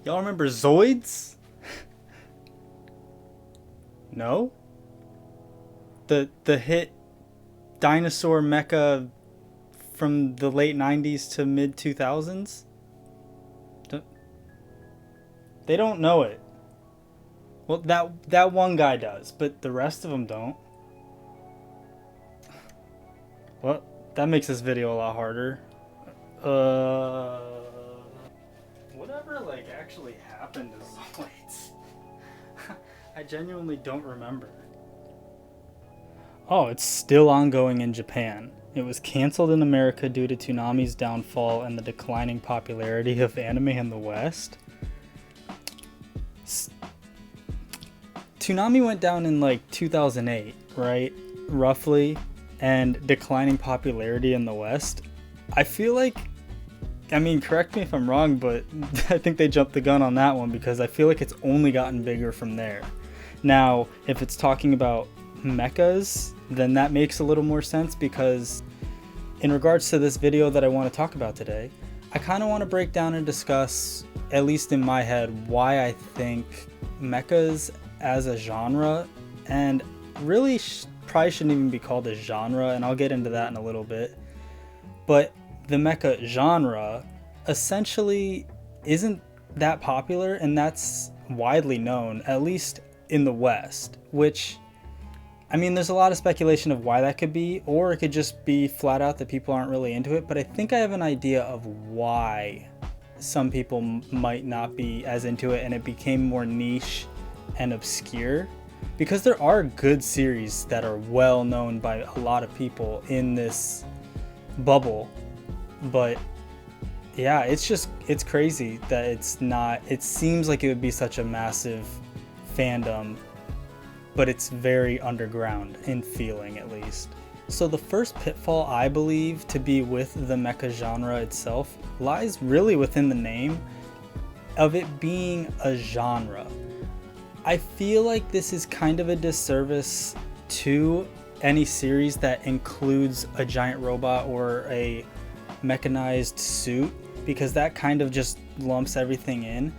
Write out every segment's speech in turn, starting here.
Y'all remember Zoids? No? The hit dinosaur mecha from the late 90s to mid 2000s? They don't know it. Well, that one guy does, but the rest of them don't. Well, that makes this video a lot harder. Whatever like actually happened to Zoids? I genuinely don't remember. Oh, it's still ongoing in Japan. It was cancelled in America due to Toonami's downfall and the declining popularity of anime in the West. Toonami went down in like 2008, right? Roughly, and declining popularity in the West. I feel like, I mean, correct me if I'm wrong, but I think they jumped the gun on that one because I feel like it's only gotten bigger from there. Now, if it's talking about mechas, then that makes a little more sense because in regards to this video that I want to talk about today, I kind of want to break down and discuss, at least in my head, why I think mechas as a genre, and really probably shouldn't even be called a genre, and I'll get into that in a little bit, but the mecha genre essentially isn't that popular, and that's widely known, at least in the West, which, I mean, there's a lot of speculation of why that could be, or it could just be flat out that people aren't really into it, but I think I have an idea of why some people might not be as into it and it became more niche and obscure, because there are good series that are well known by a lot of people in this bubble, but yeah, it's crazy that it's not, it seems like it would be such a massive fandom, but it's very underground in feeling, at least. So the first pitfall I believe to be with the mecha genre itself lies really within the name of it being a genre. I feel like this is kind of a disservice to any series that includes a giant robot or a mechanized suit, because that kind of just lumps everything in.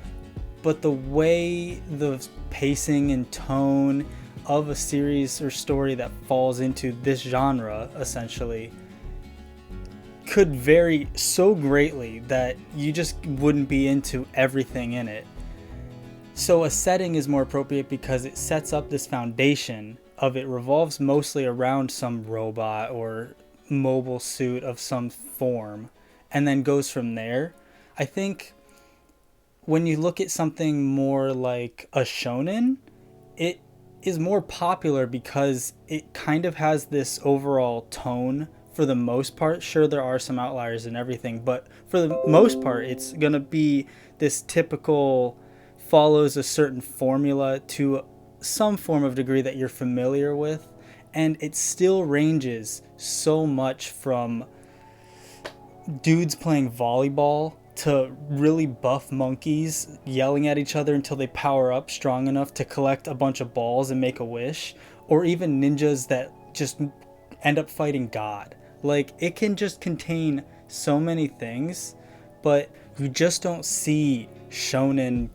But the way the pacing and tone of a series or story that falls into this genre essentially could vary so greatly that you just wouldn't be into everything in it. So a setting is more appropriate because it sets up this foundation of it revolves mostly around some robot or mobile suit of some form and then goes from there. I think when you look at something more like a shonen, it is more popular because it kind of has this overall tone for the most part. Sure, there are some outliers and everything, but for the most part, it's gonna be this typical, follows a certain formula to some form of degree that you're familiar with, and it still ranges so much from dudes playing volleyball to really buff monkeys yelling at each other until they power up strong enough to collect a bunch of balls and make a wish, or even ninjas that just end up fighting God. Like, it can just contain so many things, but you just don't see shonen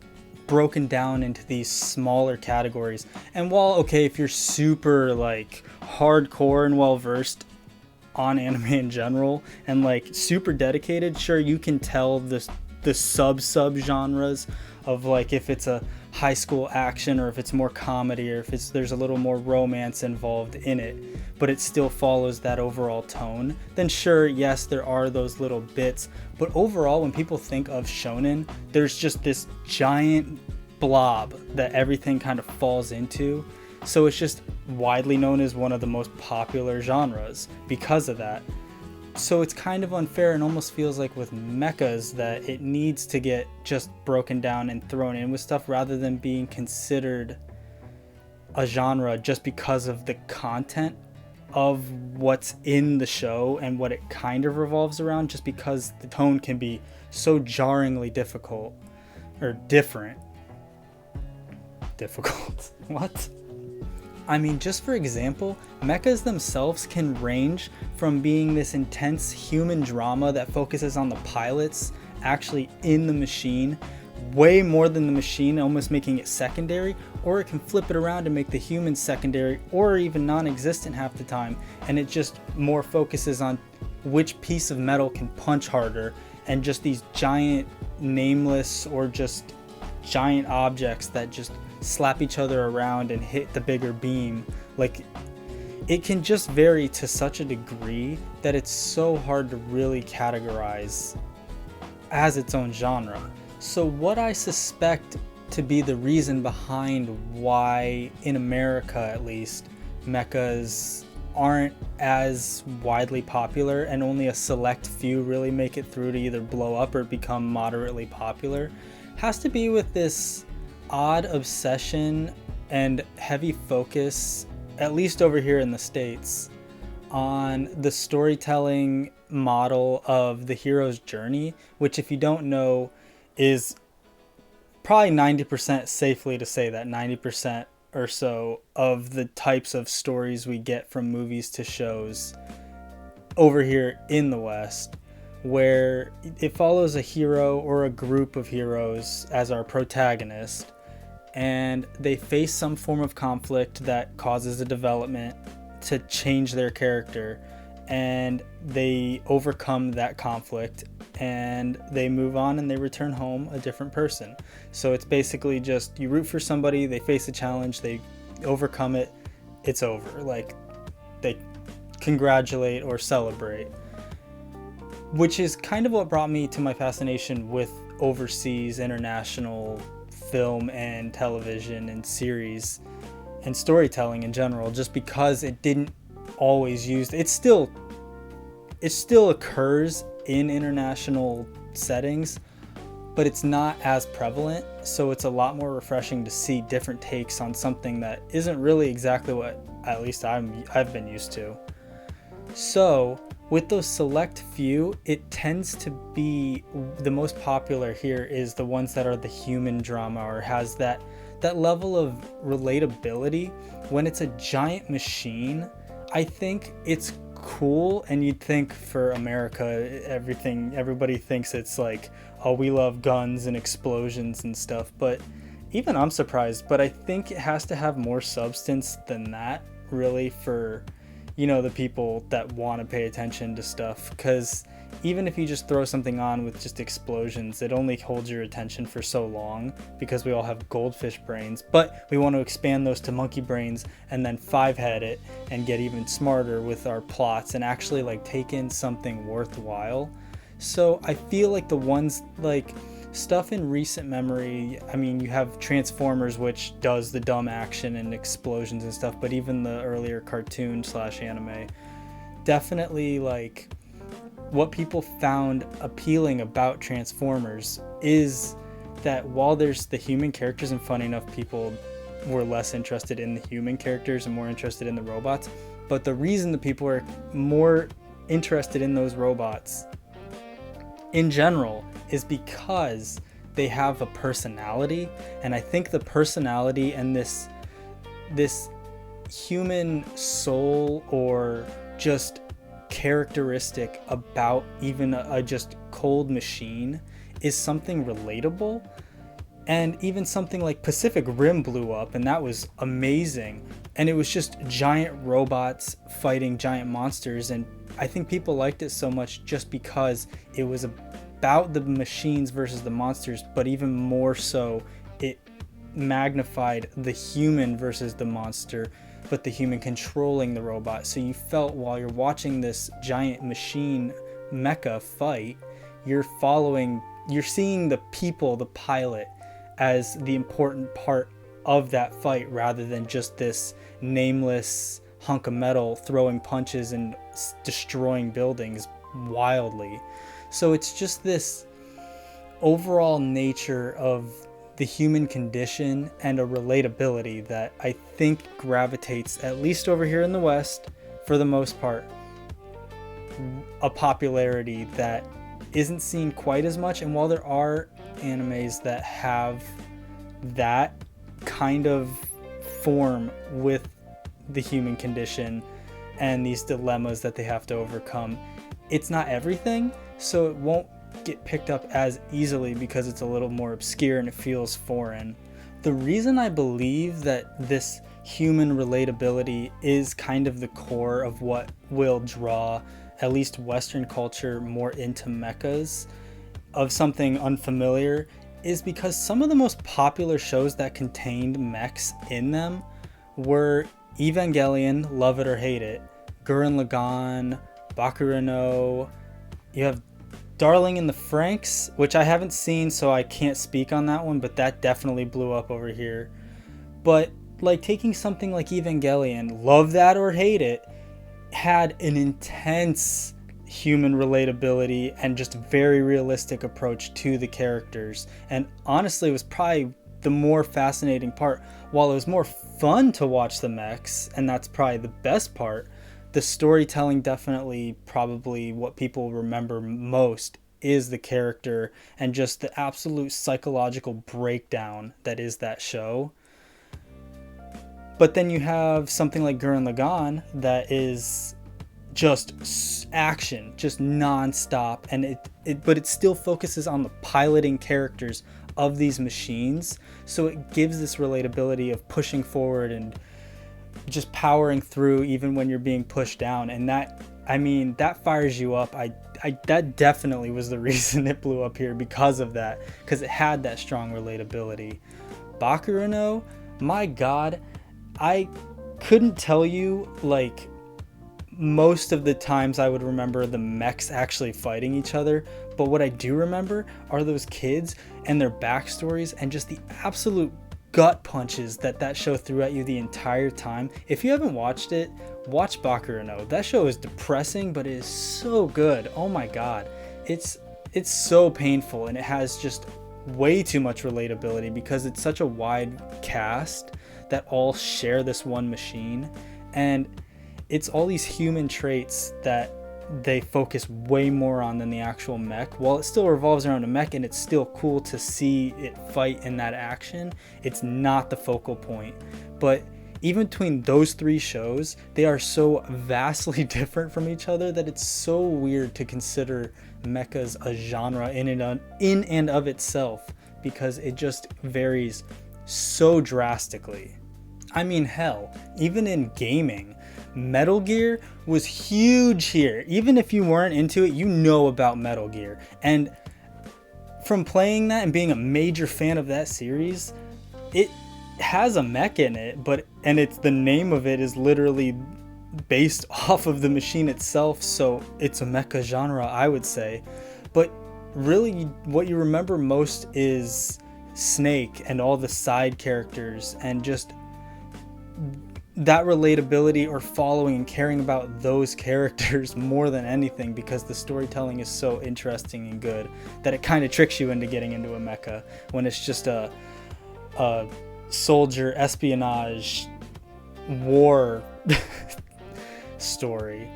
broken down into these smaller categories. And while, okay, if you're super like hardcore and well versed on anime in general and like super dedicated, sure, you can tell the sub genres of like if it's a high school action or if it's more comedy or if there's a little more romance involved in it, but it still follows that overall tone, then sure, yes, there are those little bits, but overall when people think of shonen, there's just this giant blob that everything kind of falls into. So it's just widely known as one of the most popular genres because of that. So it's kind of unfair and almost feels like with mechas that it needs to get just broken down and thrown in with stuff rather than being considered a genre just because of the content of what's in the show and what it kind of revolves around, just because the tone can be so jarringly difficult or different. Difficult. What? I mean, just for example, mechas themselves can range from being this intense human drama that focuses on the pilots actually in the machine way more than the machine, almost making it secondary, or it can flip it around and make the human secondary or even non-existent half the time, and it just more focuses on which piece of metal can punch harder, and just these giant nameless or just giant objects that just slap each other around and hit the bigger beam. Like, it can just vary to such a degree that it's so hard to really categorize as its own genre. So what I suspect to be the reason behind why, in America at least, mechas aren't as widely popular and only a select few really make it through to either blow up or become moderately popular, has to be with this odd obsession and heavy focus, at least over here in the States, on the storytelling model of the hero's journey, which, if you don't know, is probably 90%, safely to say that 90% or so of the types of stories we get from movies to shows over here in the West, where it follows a hero or a group of heroes as our protagonist, and they face some form of conflict that causes a development to change their character, and they overcome that conflict and they move on and they return home a different person. So it's basically just, you root for somebody, they face a challenge, they overcome it, it's over. Like, they congratulate or celebrate, which is kind of what brought me to my fascination with overseas international film and television and series and storytelling in general, just because it didn't always use it still occurs in international settings, but it's not as prevalent. So it's a lot more refreshing to see different takes on something that isn't really exactly what at least I've been used to. So with those select few, it tends to be the most popular here is the ones that are the human drama, or has that level of relatability. When it's a giant machine, I think it's cool, and you'd think for America, everybody thinks it's like, oh, we love guns and explosions and stuff, but even I'm surprised. But I think it has to have more substance than that, really, for, you know, the people that want to pay attention to stuff. Because even if you just throw something on with just explosions, it only holds your attention for so long, because we all have goldfish brains, but we want to expand those to monkey brains and then 5-head it and get even smarter with our plots and actually like take in something worthwhile. So I feel like the ones like stuff in recent memory, I mean, you have Transformers, which does the dumb action and explosions and stuff, but even the earlier cartoon / anime, definitely like what people found appealing about Transformers is that while there's the human characters, and funny enough, people were less interested in the human characters and more interested in the robots, but the reason the people are more interested in those robots in general is because they have a personality. And I think the personality and this human soul, or just characteristic about even a just cold machine, is something relatable. And even something like Pacific Rim blew up, and that was amazing, and it was just giant robots fighting giant monsters, and I think people liked it so much just because it was about the machines versus the monsters, but even more so, it magnified the human versus the monster, but the human controlling the robot. So you felt, while you're watching this giant machine mecha fight, you're seeing the people, the pilot, as the important part of that fight, rather than just this nameless hunk of metal throwing punches and destroying buildings wildly. So it's just this overall nature of the human condition and a relatability that I think gravitates, at least over here in the West, for the most part, a popularity that isn't seen quite as much. And while there are animes that have that kind of form with the human condition and these dilemmas that they have to overcome, it's not everything, so it won't get picked up as easily because it's a little more obscure and it feels foreign. The reason I believe that this human relatability is kind of the core of what will draw at least Western culture more into mechas of something unfamiliar is because some of the most popular shows that contained mechs in them were Evangelion, love it or hate it, Gurren Lagann, Bakuran no, you have Darling in the Franxx, which I haven't seen, so I can't speak on that one, but that definitely blew up over here. But like taking something like Evangelion, love that or hate it, had an intense human relatability and just very realistic approach to the characters. And honestly, it was probably the more fascinating part. While it was more fun to watch the mechs, and that's probably the best part, the storytelling definitely probably what people remember most is the character and just the absolute psychological breakdown that is that show. But then you have something like Gurren Lagann that is just action, just non-stop, and but it still focuses on the piloting characters of these machines, so it gives this relatability of pushing forward and just powering through even when you're being pushed down. And that, I mean, that fires you up. That definitely was the reason it blew up here, because of that, because it had that strong relatability. Bakuran no, my god, I couldn't tell you like most of the times I would remember the mechs actually fighting each other, but what I do remember are those kids and their backstories and just the absolute gut punches that show threw at you the entire time. If you haven't watched it, watch Bakuran no. That show is depressing, but it is so good. Oh my god, it's so painful, and it has just way too much relatability because it's such a wide cast that all share this one machine, and it's all these human traits that they focus way more on than the actual mech. While it still revolves around a mech and it's still cool to see it fight in that action, it's not the focal point. But even between those three shows, they are so vastly different from each other that it's so weird to consider mechas a genre in and of itself, because it just varies so drastically. I mean, hell, even in gaming, Metal Gear was huge here. Even if you weren't into it, you know about Metal Gear. And from playing that and being a major fan of that series, it has a mech in it, and it's the name of it is literally based off of the machine itself, so it's a mecha genre, I would say. But really, what you remember most is Snake and all the side characters and just that relatability or following and caring about those characters more than anything, because the storytelling is so interesting and good that it kind of tricks you into getting into a mecha when it's just a soldier espionage war story.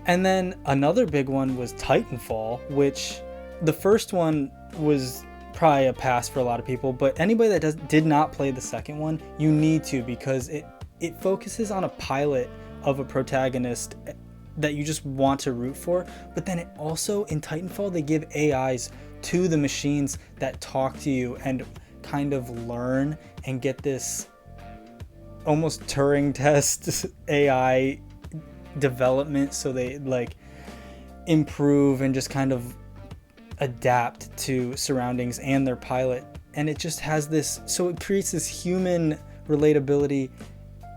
And then another big one was Titanfall, which the first one was probably a pass for a lot of people, but anybody that did not play the second one, you need to, because it focuses on a pilot of a protagonist that you just want to root for. But then it also, in Titanfall, they give AIs to the machines that talk to you and kind of learn and get this almost Turing test AI development, so they like improve and just kind of adapt to surroundings and their pilot. And it just has this, so it creates this human relatability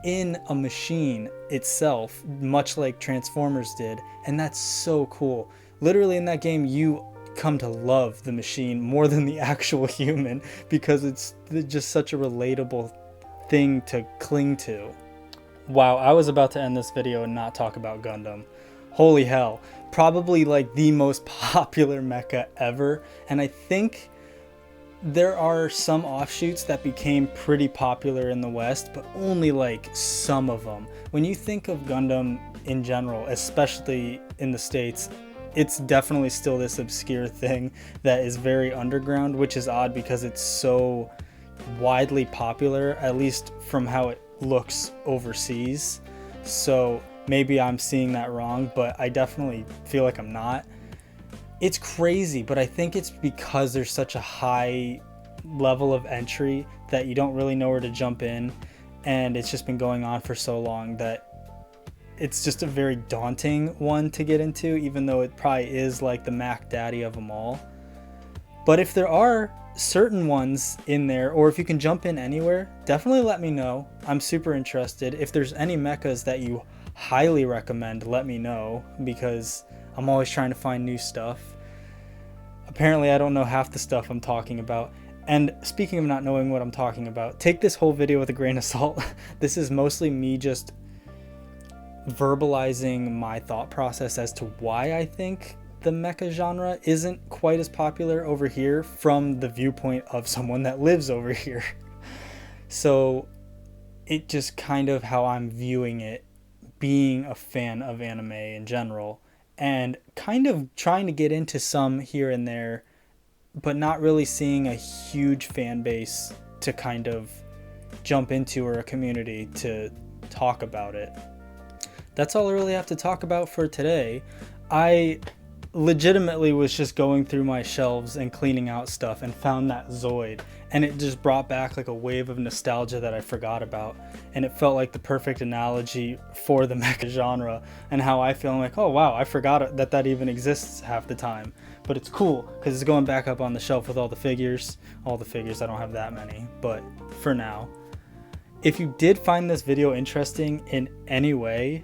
in a machine itself, much like Transformers did, and that's so cool. Literally in that game you come to love the machine more than the actual human, because it's just such a relatable thing to cling to. Wow, I was about to end this video and not talk about Gundam. Holy hell, probably like the most popular mecha ever, and I think there are some offshoots that became pretty popular in the West, but only like some of them. When you think of Gundam in general, especially in the States, it's definitely still this obscure thing that is very underground, which is odd because it's so widely popular, at least from how it looks overseas. So maybe I'm seeing that wrong, but I definitely feel like I'm not. It's crazy, but I think it's because there's such a high level of entry that you don't really know where to jump in, and it's just been going on for so long that it's just a very daunting one to get into, even though it probably is like the Mac Daddy of them all. But if there are certain ones in there, or if you can jump in anywhere, definitely let me know. I'm super interested. If there's any mechas that you highly recommend, let me know, because I'm always trying to find new stuff. Apparently I don't know half the stuff I'm talking about. And speaking of not knowing what I'm talking about, take this whole video with a grain of salt. This is mostly me just verbalizing my thought process as to why I think the mecha genre isn't quite as popular over here from the viewpoint of someone that lives over here. So it just kind of how I'm viewing it, being a fan of anime in general, and kind of trying to get into some here and there, but not really seeing a huge fan base to kind of jump into, or a community to talk about it. That's all I really have to talk about for today. I legitimately was just going through my shelves and cleaning out stuff and found that Zoid, and it just brought back like a wave of nostalgia that I forgot about, and it felt like the perfect analogy for the mecha genre and how I feel. I'm like, oh wow, I forgot that even exists half the time, but it's cool because it's going back up on the shelf with all the figures. I don't have that many, but for now. If you did find this video interesting in any way,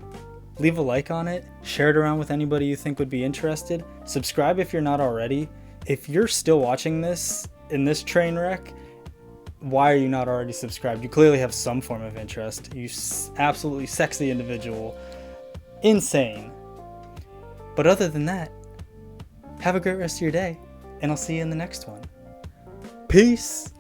leave a like on it, share it around with anybody you think would be interested, subscribe if you're not already. If you're still watching this in this train wreck, why are you not already subscribed? You clearly have some form of interest. You absolutely sexy individual. Insane. But other than that, have a great rest of your day, and I'll see you in the next one. Peace!